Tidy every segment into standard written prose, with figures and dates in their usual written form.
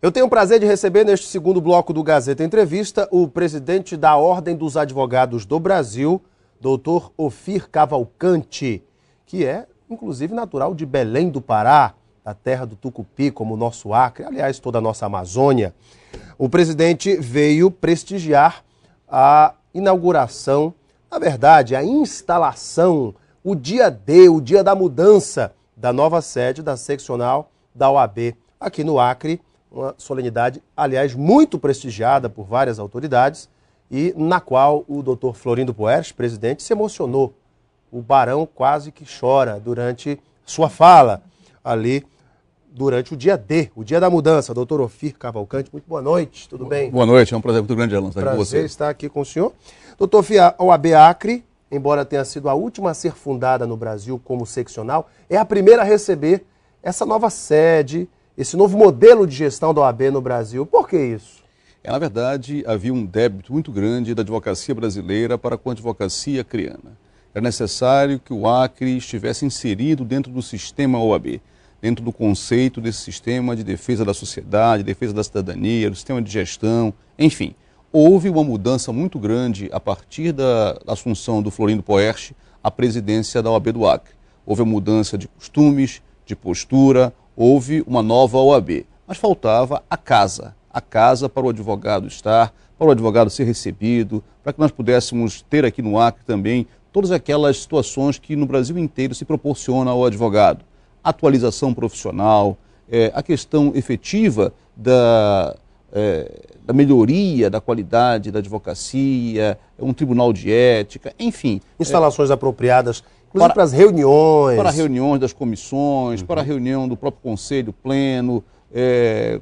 Eu tenho o prazer de receber neste segundo bloco do Gazeta Entrevista o presidente da Ordem dos Advogados do Brasil, Dr. Ofir Cavalcante, que é, inclusive, natural de Belém do Pará, da terra do Tucupi, como o nosso Acre, aliás, toda a nossa Amazônia. O presidente veio prestigiar a inauguração, na verdade, a instalação, o dia D, o dia da mudança da nova sede da seccional da OAB aqui no Acre, uma solenidade, aliás, muito prestigiada por várias autoridades e na qual o doutor Florindo Poerch, presidente, se emocionou. O barão quase que chora durante sua fala ali, durante o dia D, o dia da mudança. Doutor Ofir Cavalcante, muito boa noite, tudo bem? Boa noite, é um prazer muito grande, Alan, estar aqui com você. Prazer estar aqui com o senhor. Doutor Ofir, a OAB Acre, embora tenha sido a última a ser fundada no Brasil como seccional, é a primeira a receber essa nova sede, esse novo modelo de gestão da OAB no Brasil. Por que isso? Na verdade, havia um débito muito grande da advocacia brasileira para com a advocacia acreana. Era necessário que o Acre estivesse inserido dentro do sistema OAB, dentro do conceito desse sistema de defesa da sociedade, defesa da cidadania, do sistema de gestão, enfim. Houve uma mudança muito grande a partir da assunção do Florindo Poerch à presidência da OAB do Acre. Houve a mudança de costumes, de postura, houve uma nova OAB, mas faltava a casa para o advogado estar, para o advogado ser recebido, para que nós pudéssemos ter aqui no Acre também todas aquelas situações que no Brasil inteiro se proporciona ao advogado. Atualização profissional, a questão efetiva da melhoria da qualidade da advocacia, um tribunal de ética, enfim. Instalações apropriadas, inclusive para as reuniões. Para reuniões das comissões, para a reunião do próprio conselho pleno,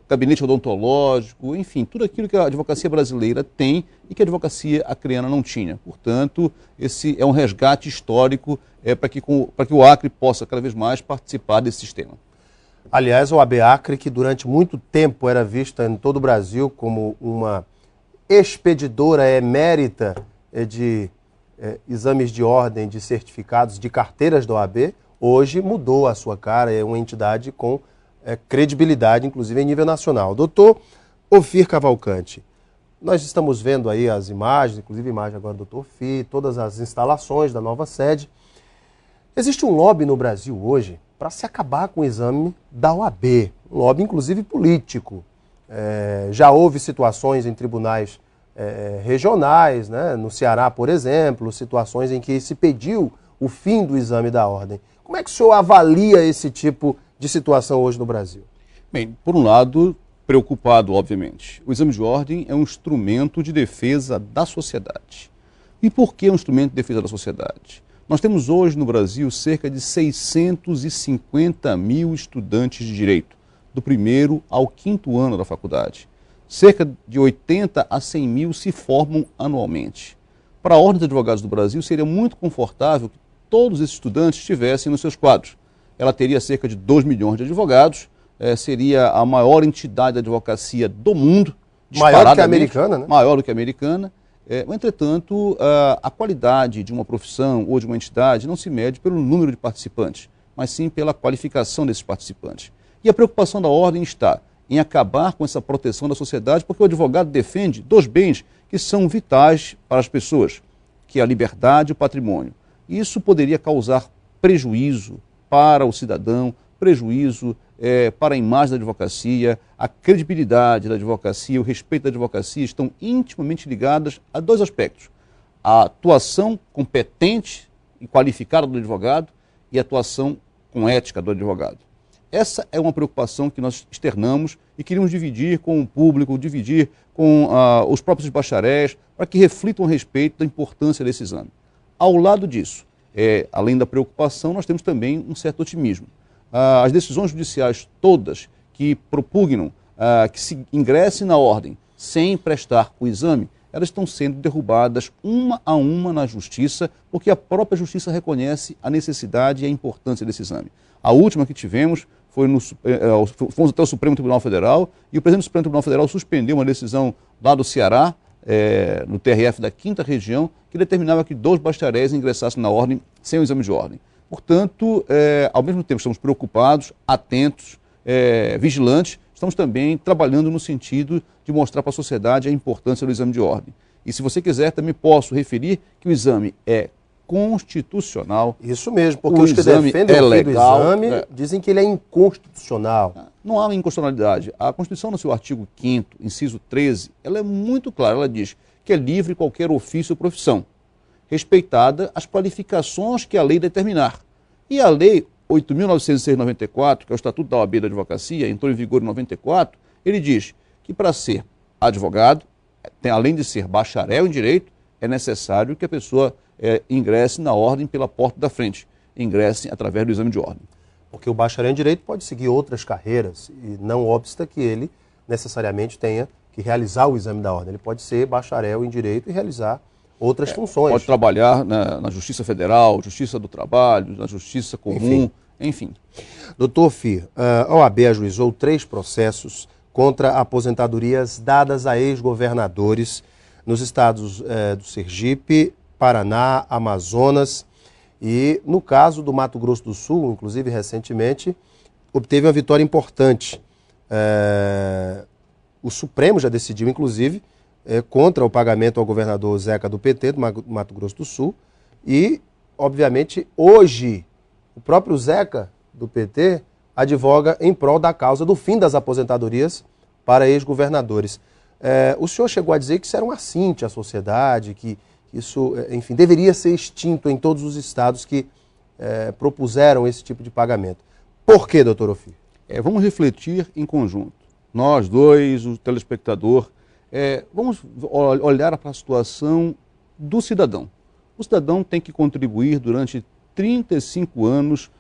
gabinete odontológico, enfim, tudo aquilo que a advocacia brasileira tem e que a advocacia acreana não tinha. Portanto, esse é um resgate histórico para que o Acre possa cada vez mais participar desse sistema. Aliás, o OAB Acre, que durante muito tempo era vista em todo o Brasil como uma expedidora emérita de exames de ordem, de certificados, de carteiras da OAB, hoje mudou a sua cara, é uma entidade com credibilidade, inclusive em nível nacional. Doutor Ofir Cavalcante, nós estamos vendo aí as imagens, inclusive a imagem agora do doutor Ofir, todas as instalações da nova sede. Existe um lobby no Brasil hoje para se acabar com o exame da OAB, um lobby inclusive político. Já houve situações em tribunais regionais, né, no Ceará, por exemplo, situações em que se pediu o fim do exame da ordem. Como é que o senhor avalia esse tipo de situação hoje no Brasil? Bem, por um lado, preocupado, obviamente. O exame de ordem é um instrumento de defesa da sociedade. E por que é um instrumento de defesa da sociedade? Nós temos hoje no Brasil cerca de 650 mil estudantes de direito, do primeiro ao quinto ano da faculdade. Cerca de 80 a 100 mil se formam anualmente. Para a Ordem dos Advogados do Brasil, seria muito confortável que todos esses estudantes estivessem nos seus quadros. Ela teria cerca de 2 milhões de advogados, seria a maior entidade da advocacia do mundo. Maior do que a americana, né? Maior do que a americana. Entretanto, a qualidade de uma profissão ou de uma entidade não se mede pelo número de participantes, mas sim pela qualificação desses participantes. E a preocupação da ordem está em acabar com essa proteção da sociedade, porque o advogado defende dois bens que são vitais para as pessoas, que é a liberdade e o patrimônio. Isso poderia causar prejuízo para o cidadão, prejuízo para a imagem da advocacia, a credibilidade da advocacia, o respeito da advocacia estão intimamente ligadas a dois aspectos. A atuação competente e qualificada do advogado e a atuação com ética do advogado. Essa é uma preocupação que nós externamos e queríamos dividir com o público, dividir com os próprios bacharéis, para que reflitam a respeito da importância desse exame. Ao lado disso, além da preocupação, nós temos também um certo otimismo. As decisões judiciais todas que propugnam que se ingresse na ordem sem prestar o exame, elas estão sendo derrubadas uma a uma na justiça, porque a própria justiça reconhece a necessidade e a importância desse exame. A última que tivemos fomos até o Supremo Tribunal Federal e o presidente do Supremo Tribunal Federal suspendeu uma decisão lá do Ceará, no TRF da 5ª Região, que determinava que 2 bacharéis ingressassem na ordem sem o exame de ordem. Portanto, ao mesmo tempo estamos preocupados, atentos, vigilantes estamos também trabalhando no sentido de mostrar para a sociedade a importância do exame de ordem. E se você quiser, também posso referir que o exame é constitucional. Isso mesmo, porque os que defendem o fim do exame dizem que ele é inconstitucional. Não há inconstitucionalidade. A Constituição, no seu artigo 5º, inciso 13, ela é muito clara. Ela diz que é livre qualquer ofício ou profissão, respeitada as qualificações que a lei determinar. E a Lei 8.906/94, que é o Estatuto da OAB da Advocacia, entrou em vigor em 94, ele diz que para ser advogado, além de ser bacharel em Direito, é necessário que a pessoa ingresse na ordem pela porta da frente, ingresse através do exame de ordem. Porque o bacharel em Direito pode seguir outras carreiras e não obsta que ele necessariamente tenha que realizar o exame da ordem. Ele pode ser bacharel em Direito e realizar outras funções. Pode trabalhar na Justiça Federal, Justiça do Trabalho, na Justiça Comum, enfim. Doutor Ofir, a OAB ajuizou 3 processos contra aposentadorias dadas a ex-governadores nos estados do Sergipe, Paraná, Amazonas e, no caso do Mato Grosso do Sul, inclusive recentemente, obteve uma vitória importante. O Supremo já decidiu, inclusive, contra o pagamento ao governador Zeca do PT, do Mato Grosso do Sul, e, obviamente, hoje, o próprio Zeca do PT advoga em prol da causa do fim das aposentadorias para ex-governadores. O senhor chegou a dizer que isso era um assinte à sociedade, que isso, enfim, deveria ser extinto em todos os estados que propuseram esse tipo de pagamento. Por quê, doutor Ofir? Vamos refletir em conjunto. Nós dois, o telespectador, vamos olhar para a situação do cidadão. O cidadão tem que contribuir durante 35 anos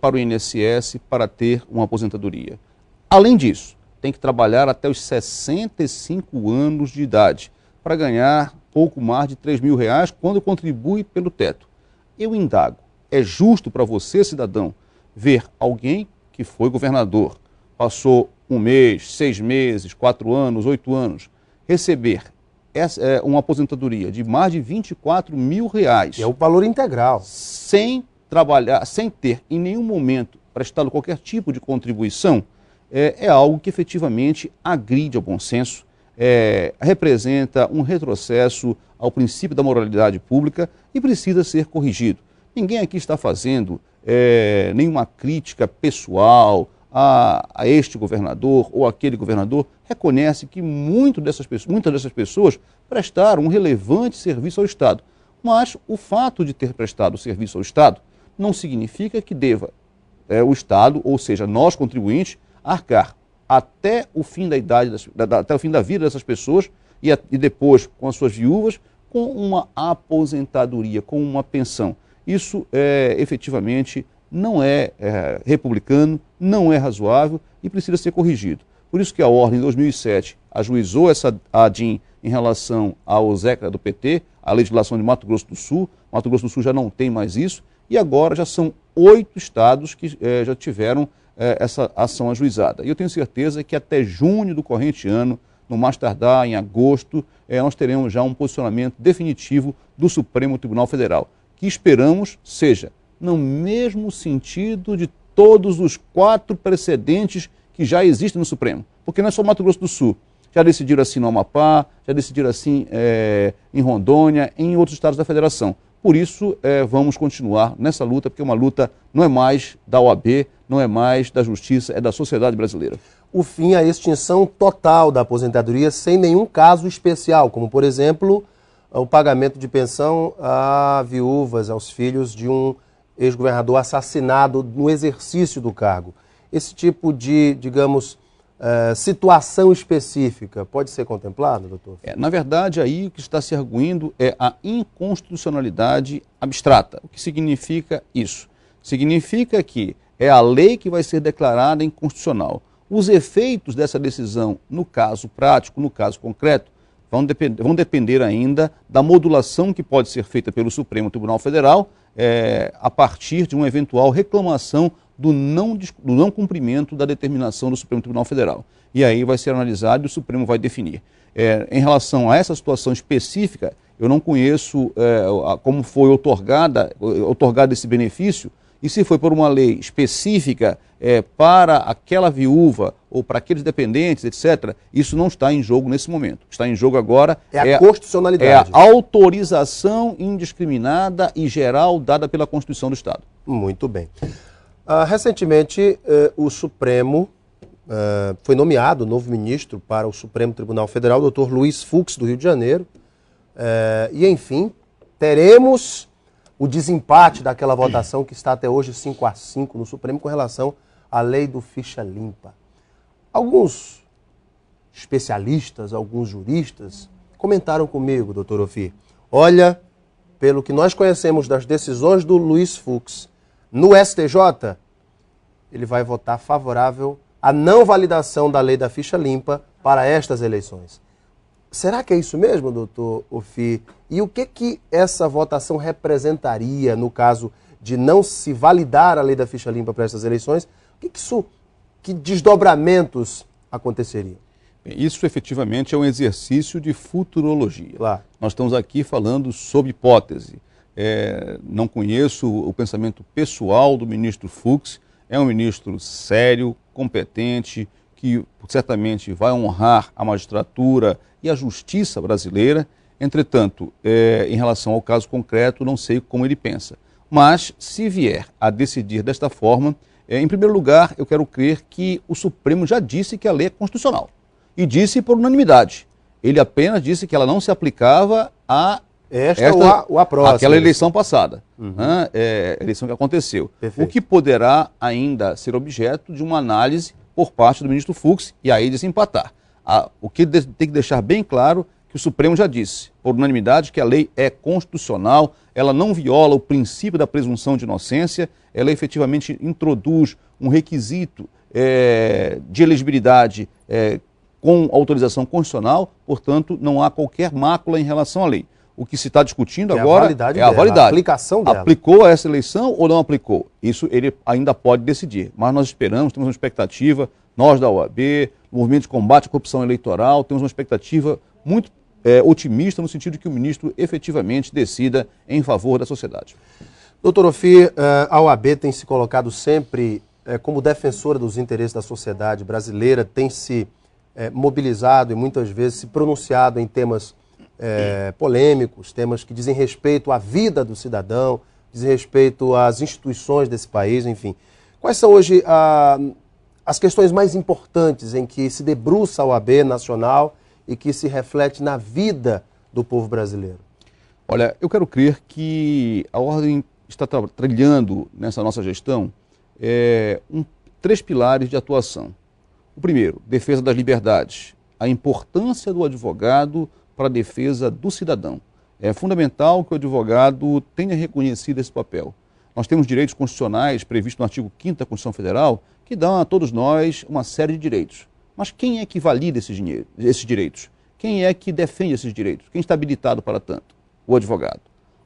para o INSS para ter uma aposentadoria. Além disso, tem que trabalhar até os 65 anos de idade para ganhar pouco mais de R$3.000 quando contribui pelo teto. Eu indago, é justo para você, cidadão, ver alguém que foi governador, passou 1 mês, 6 meses, 4 anos, 8 anos, receber uma aposentadoria de mais de R$24.000. É o valor integral. Sem trabalhar, sem ter em nenhum momento prestado qualquer tipo de contribuição, é algo que efetivamente agride ao bom senso, representa um retrocesso ao princípio da moralidade pública e precisa ser corrigido. Ninguém aqui está fazendo nenhuma crítica pessoal a este governador ou aquele governador. Reconhece que muitas dessas pessoas prestaram um relevante serviço ao Estado. Mas o fato de ter prestado serviço ao Estado não significa que deva o Estado, ou seja, nós contribuintes, arcar até o fim da idade, até o fim da vida dessas pessoas e depois com as suas viúvas, com uma aposentadoria, com uma pensão. Isso efetivamente não é republicano, não é razoável e precisa ser corrigido. Por isso que a ordem em 2007 ajuizou essa ADIM em relação ao Zeca do PT, a legislação de Mato Grosso do Sul. Mato Grosso do Sul já não tem mais isso e agora já são 8 estados que já tiveram essa ação ajuizada. E eu tenho certeza que até junho do corrente ano, no mais tardar em agosto, nós teremos já um posicionamento definitivo do Supremo Tribunal Federal, que esperamos seja no mesmo sentido de todos os 4 precedentes que já existem no Supremo. Porque não é só Mato Grosso do Sul. Já decidiram assim no Amapá, já decidiram assim em Rondônia, em outros estados da federação. Por isso, vamos continuar nessa luta, porque uma luta não é mais da OAB, não é mais da Justiça, é da sociedade brasileira. O fim à extinção total da aposentadoria sem nenhum caso especial, como, por exemplo, o pagamento de pensão a viúvas, aos filhos de um ex-governador assassinado no exercício do cargo. Esse tipo de, digamos, situação específica pode ser contemplado, doutor? Na verdade, aí o que está se arguindo é a inconstitucionalidade abstrata. O que significa isso? Significa que é a lei que vai ser declarada inconstitucional. Os efeitos dessa decisão, no caso prático, no caso concreto, vão depender ainda da modulação que pode ser feita pelo Supremo Tribunal Federal a partir de uma eventual reclamação do não cumprimento da determinação do Supremo Tribunal Federal. E aí vai ser analisado e o Supremo vai definir. Em relação a essa situação específica, eu não conheço como foi otorgado esse benefício E se foi por uma lei específica para aquela viúva ou para aqueles dependentes, etc., isso não está em jogo nesse momento. O que está em jogo agora é a constitucionalidade. É a autorização indiscriminada e geral dada pela Constituição do Estado. Muito bem. Recentemente, o Supremo foi nomeado novo ministro para o Supremo Tribunal Federal, o Dr. Luiz Fux, do Rio de Janeiro. E, enfim, teremos o desempate daquela votação que está até hoje 5-5 no Supremo com relação à lei do ficha limpa. Alguns especialistas, alguns juristas comentaram comigo, doutor Ofir, olha, pelo que nós conhecemos das decisões do Luiz Fux no STJ, ele vai votar favorável à não validação da lei da ficha limpa para estas eleições. Será que é isso mesmo, doutor Ofir? E o que essa votação representaria no caso de não se validar a lei da ficha limpa para essas eleições? Que desdobramentos aconteceriam? Isso efetivamente é um exercício de futurologia. Claro. Nós estamos aqui falando sob hipótese. Não conheço o pensamento pessoal do ministro Fux. É um ministro sério, competente, que certamente vai honrar a magistratura e a justiça brasileira. Entretanto, em relação ao caso concreto, não sei como ele pensa. Mas, se vier a decidir desta forma, em primeiro lugar, eu quero crer que o Supremo já disse que a lei é constitucional. E disse por unanimidade. Ele apenas disse que ela não se aplicava a aquela eleição passada, a eleição que aconteceu. Perfeito. O que poderá ainda ser objeto de uma análise por parte do ministro Fux e aí desempatar. O que tem que deixar bem claro que o Supremo já disse, por unanimidade, que a lei é constitucional, ela não viola o princípio da presunção de inocência, ela efetivamente introduz um requisito de elegibilidade com autorização constitucional, portanto, não há qualquer mácula em relação à lei. O que se está discutindo agora é a validade. A aplicação dela. Aplicou essa eleição ou não aplicou? Isso ele ainda pode decidir. Mas nós esperamos, temos uma expectativa, nós da OAB, o Movimento de Combate à Corrupção Eleitoral, temos uma expectativa muito otimista no sentido de que o ministro efetivamente decida em favor da sociedade. Doutor Ofir, a OAB tem se colocado sempre como defensora dos interesses da sociedade brasileira, tem se mobilizado e muitas vezes se pronunciado em temas polêmicos, temas que dizem respeito à vida do cidadão, dizem respeito às instituições desse país, enfim. Quais são hoje as questões mais importantes em que se debruça a OAB nacional e que se reflete na vida do povo brasileiro? Olha, eu quero crer que a Ordem está trilhando nessa nossa gestão 3 pilares de atuação. O primeiro, defesa das liberdades, a importância do advogado para a defesa do cidadão. É fundamental que o advogado tenha reconhecido esse papel. Nós temos direitos constitucionais previstos no artigo 5º da Constituição Federal que dão a todos nós uma série de direitos. Mas quem é que valida esses direitos? Quem é que defende esses direitos? Quem está habilitado para tanto? O advogado.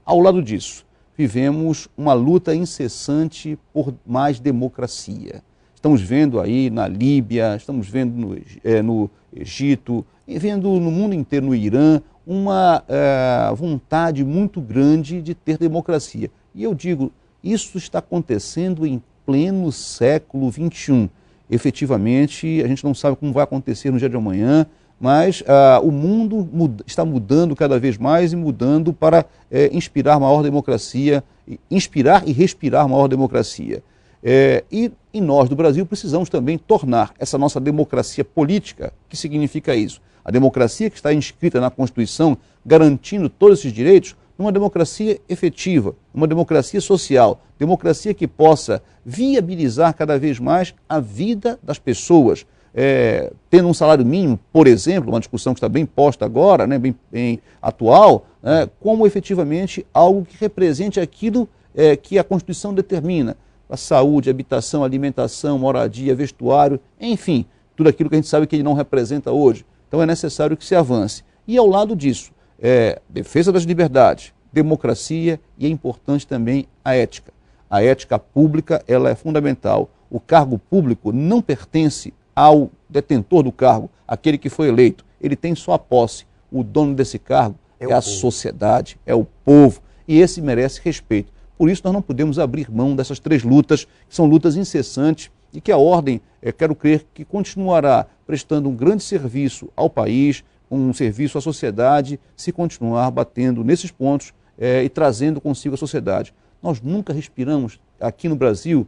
Ao lado disso, vivemos uma luta incessante por mais democracia. Estamos vendo aí na Líbia, estamos vendo no Egito, vendo no mundo inteiro, no Irã, uma vontade muito grande de ter democracia. E eu digo, isso está acontecendo em pleno século XXI. Efetivamente, a gente não sabe como vai acontecer no dia de amanhã, mas o mundo está mudando cada vez mais e mudando para inspirar maior democracia, inspirar e respirar maior democracia. E nós do Brasil precisamos também tornar essa nossa democracia política, que significa isso? A democracia que está inscrita na Constituição, garantindo todos esses direitos, numa democracia efetiva, uma democracia social, democracia que possa viabilizar cada vez mais a vida das pessoas, tendo um salário mínimo, por exemplo, uma discussão que está bem posta agora, né, bem atual, como efetivamente algo que represente aquilo que a Constituição determina, a saúde, habitação, alimentação, moradia, vestuário, enfim, tudo aquilo que a gente sabe que ele não representa hoje. Então é necessário que se avance. E ao lado disso, defesa das liberdades, democracia e é importante também a ética. A ética pública, ela é fundamental. O cargo público não pertence ao detentor do cargo, aquele que foi eleito. Ele tem só a posse. O dono desse cargo é a sociedade, é o povo. E esse merece respeito. Por isso nós não podemos abrir mão dessas 3 lutas, que são lutas incessantes e que a Ordem, quero crer, que continuará prestando um grande serviço ao país, um serviço à sociedade, se continuar batendo nesses pontos e trazendo consigo a sociedade. Nós nunca respiramos aqui no Brasil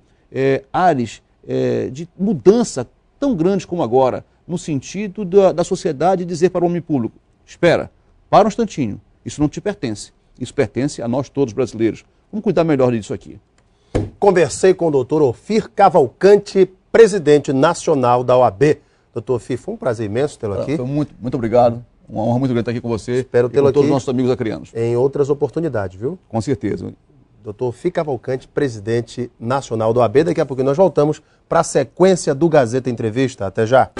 ares de mudança tão grandes como agora, no sentido da sociedade dizer para o homem público: espera, para um instantinho, isso não te pertence, isso pertence a nós todos brasileiros. Vamos cuidar melhor disso aqui. Conversei com o doutor Ofir Cavalcante, presidente nacional da OAB. Doutor Ofir, foi um prazer imenso tê-lo aqui. Foi muito obrigado. Uma honra muito grande estar aqui com você. Espero tê-lo aqui com todos os nossos amigos acreanos. Em outras oportunidades, viu? Com certeza. Doutor Ofir Cavalcante, presidente nacional da OAB. Daqui a pouco nós voltamos para a sequência do Gazeta Entrevista. Até já.